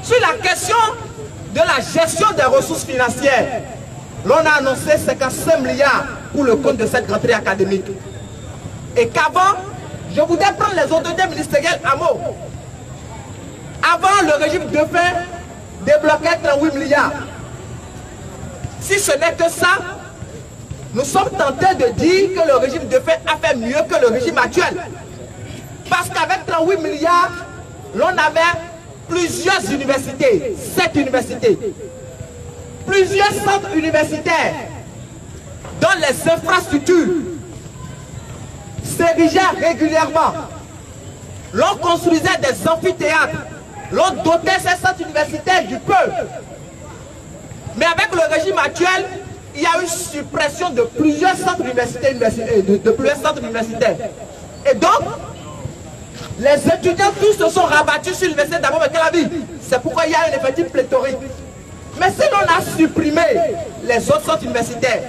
Sur la question de la gestion des ressources financières, l'on a annoncé 55 milliards pour le compte de cette rentrée académique. Et qu'avant, je voudrais prendre les autorités ministérielles à mot. Avant, le régime de fait débloquait 38 milliards. Si ce n'est que ça, nous sommes tentés de dire que le régime de fait a fait mieux que le régime actuel. Parce qu'avec 38 milliards, l'on avait plusieurs universités, 7 universités, plusieurs centres universitaires dont les infrastructures s'érigeaient régulièrement. L'on construisait des amphithéâtres, l'on dotait ces centres universitaires du peuple. Mais avec le régime actuel, il y a eu suppression de plusieurs centres universitaires, Et donc, les étudiants tous se sont rabattus sur l'université d'abord de Calavi. C'est pourquoi il y a un effectif pléthorique. Mais si l'on a supprimé les autres centres universitaires,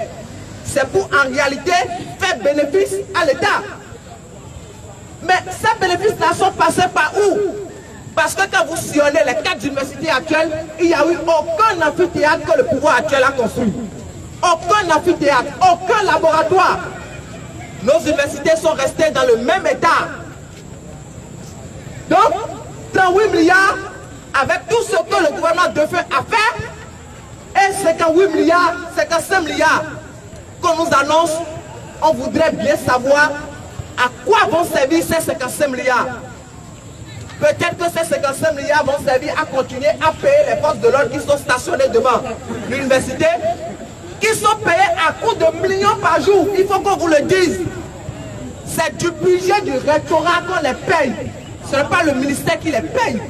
c'est pour en réalité faire bénéfice à l'État. Mais ces bénéfices-là sont passés par où? Parce que quand vous sillonnez les 4 universités actuelles, il n'y a eu aucun amphithéâtre que le pouvoir actuel a construit. Aucun amphithéâtre, aucun laboratoire. Nos universités sont restées dans le même état. Donc, 38 milliards, avec tout ce que le gouvernement de fait a fait, et 58 milliards, 55 milliards qu'on nous annonce, on voudrait bien savoir à quoi vont servir ces 55 milliards. Peut-être que ces 55 milliards vont servir à continuer à payer les forces de l'ordre qui sont stationnées devant l'université, qui sont payées à coût de millions par jour. Il faut qu'on vous le dise. C'est du budget du rectorat qu'on les paye. Ce n'est pas le ministère qui les paye.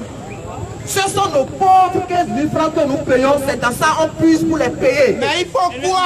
Ce sont nos pauvres 15 000 francs que nous payons. C'est dans ça qu'on puise pour les payer. Mais il faut quoi?